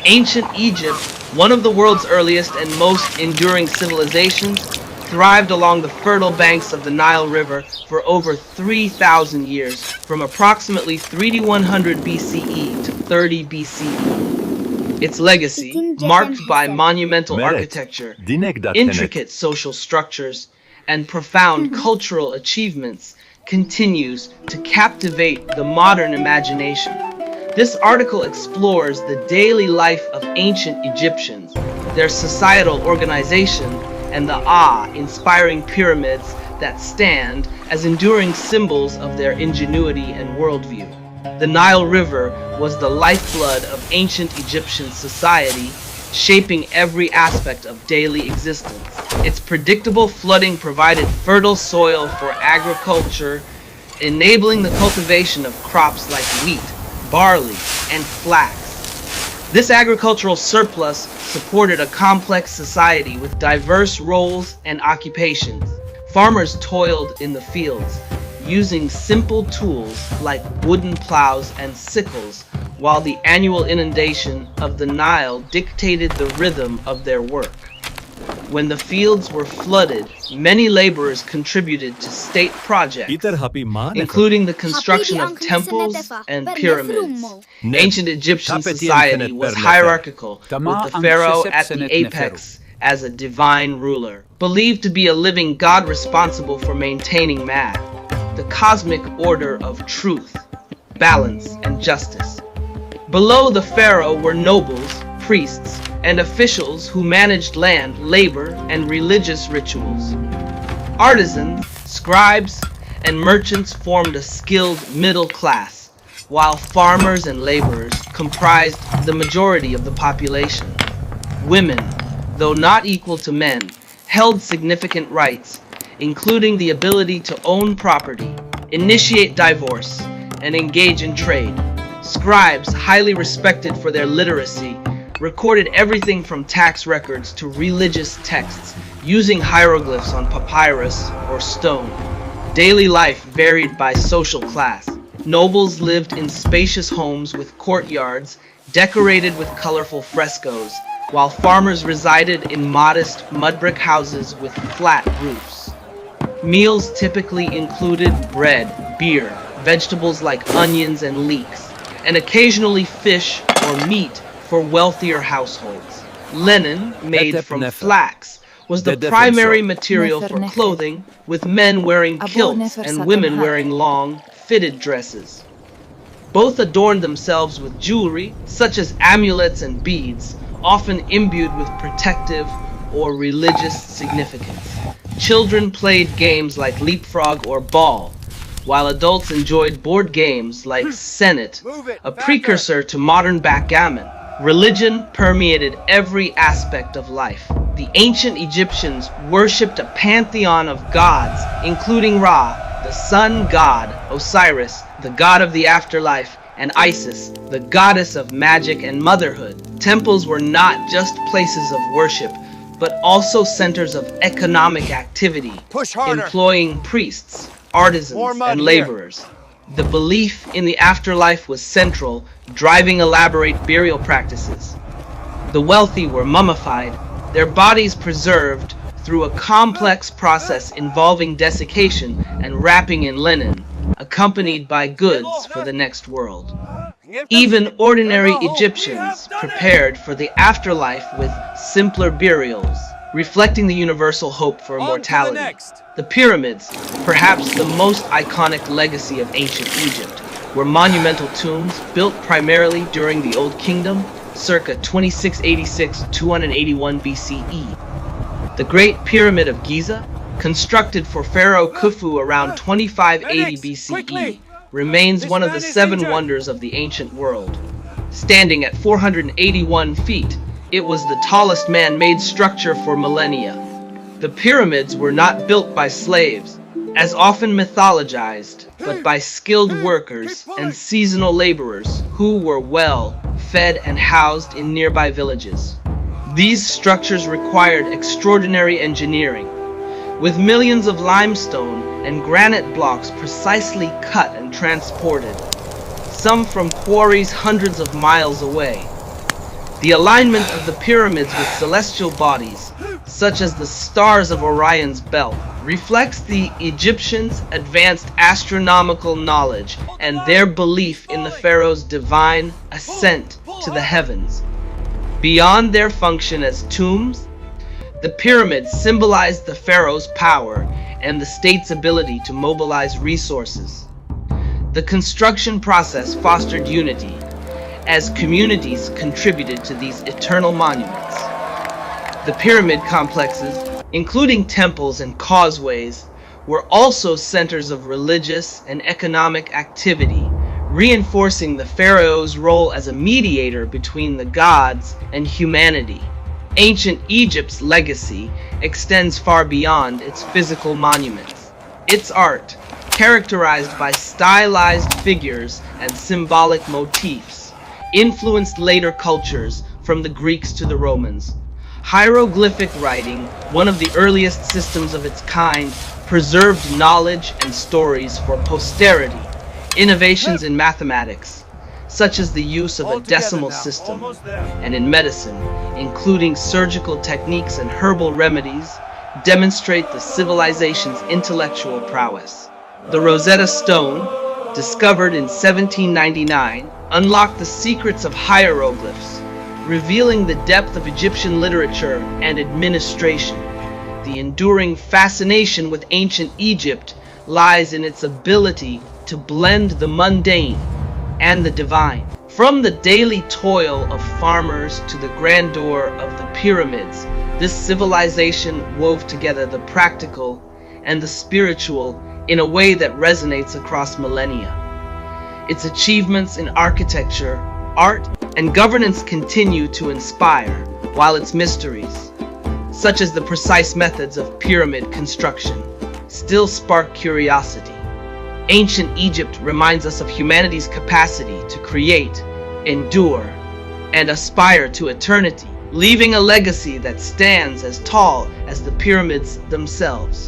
Ancient Egypt, one of the world's earliest and most enduring civilizations, thrived along the fertile banks of the Nile River for over 3,000 years, from approximately 3100 BCE to 30 BCE. Its legacy, marked by monumental architecture, intricate social structures, and profound cultural achievements, continues to captivate the modern imagination. This article explores the daily life of ancient Egyptians, their societal organization, and the awe-inspiring pyramids that stand as enduring symbols of their ingenuity and worldview. The Nile River was the lifeblood of ancient Egyptian society, shaping every aspect of daily existence. Its predictable flooding provided fertile soil for agriculture, enabling the cultivation of crops like wheat, barley, and flax. This agricultural surplus supported a complex society with diverse roles and occupations. Farmers toiled in the fields, using simple tools like wooden plows and sickles, while the annual inundation of the Nile dictated the rhythm of their work. When the fields were flooded, many laborers contributed to state projects, including the construction of temples and pyramids. Ancient Egyptian society was hierarchical, with the pharaoh at the apex as a divine ruler, believed to be a living god responsible for maintaining math, the cosmic order of truth, balance, and justice. Below the pharaoh were nobles, priests, and officials who managed land, labor, and religious rituals. Artisans, scribes, and merchants formed a skilled middle class, while farmers and laborers comprised the majority of the population. Women, though not equal to men, held significant rights, including the ability to own property, initiate divorce, and engage in trade. Scribes, highly respected for their literacy, recorded everything from tax records to religious texts, using hieroglyphs on papyrus or stone. Daily life varied by social class. Nobles lived in spacious homes with courtyards decorated with colorful frescoes, while farmers resided in modest mud brick houses with flat roofs. Meals typically included bread, beer, vegetables like onions and leeks, and occasionally fish or meat for wealthier households. Linen, made from flax, was the primary material for clothing, with men wearing kilts and women wearing long, fitted dresses. Both adorned themselves with jewelry, such as amulets and beads, often imbued with protective or religious significance. Children played games like leapfrog or ball, while adults enjoyed board games like Senet, a precursor to modern backgammon. Religion permeated every aspect of life. The ancient Egyptians worshipped a pantheon of gods, including Ra, the sun god, Osiris, the god of the afterlife, and Isis, the goddess of magic and motherhood. Temples were not just places of worship, but also centers of economic activity, employing priests, artisans, and laborers. The belief in the afterlife was central, driving elaborate burial practices. The wealthy were mummified, their bodies preserved through a complex process involving desiccation and wrapping in linen, accompanied by goods for the next world. Even ordinary Egyptians prepared for the afterlife with simpler burials, reflecting the universal hope for immortality. The pyramids, perhaps the most iconic legacy of ancient Egypt, were monumental tombs built primarily during the Old Kingdom, circa 2686-281 BCE. The Great Pyramid of Giza, constructed for Pharaoh Khufu around 2580 BCE, remains one of the seven wonders of the ancient world. Standing at 481 feet, it was the tallest man-made structure for millennia. The pyramids were not built by slaves, as often mythologized, but by skilled workers and seasonal laborers who were well fed and housed in nearby villages. These structures required extraordinary engineering, with millions of limestone and granite blocks precisely cut and transported, some from quarries hundreds of miles away. The alignment of the pyramids with celestial bodies, such as the stars of Orion's belt, reflects the Egyptians' advanced astronomical knowledge and their belief in the pharaohs' divine ascent to the heavens. Beyond their function as tombs, the pyramids symbolized the pharaoh's power and the state's ability to mobilize resources. The construction process fostered unity, as communities contributed to these eternal monuments. The pyramid complexes, including temples and causeways, were also centers of religious and economic activity, reinforcing the pharaoh's role as a mediator between the gods and humanity. Ancient Egypt's legacy extends far beyond its physical monuments. Its art, characterized by stylized figures and symbolic motifs, influenced later cultures from the Greeks to the Romans. Hieroglyphic writing, one of the earliest systems of its kind, preserved knowledge and stories for posterity. Innovations in mathematics, such as the use of a decimal system, and in medicine, including surgical techniques and herbal remedies, demonstrate the civilization's intellectual prowess. The Rosetta Stone, discovered in 1799, unlocked the secrets of hieroglyphs, revealing the depth of Egyptian literature and administration. The enduring fascination with ancient Egypt lies in its ability to blend the mundane and the divine. From the daily toil of farmers to the grandeur of the pyramids, this civilization wove together the practical and the spiritual in a way that resonates across millennia. Its achievements in architecture, art, and governance continue to inspire, while its mysteries, such as the precise methods of pyramid construction, still spark curiosity. Ancient Egypt reminds us of humanity's capacity to create, endure, and aspire to eternity, leaving a legacy that stands as tall as the pyramids themselves.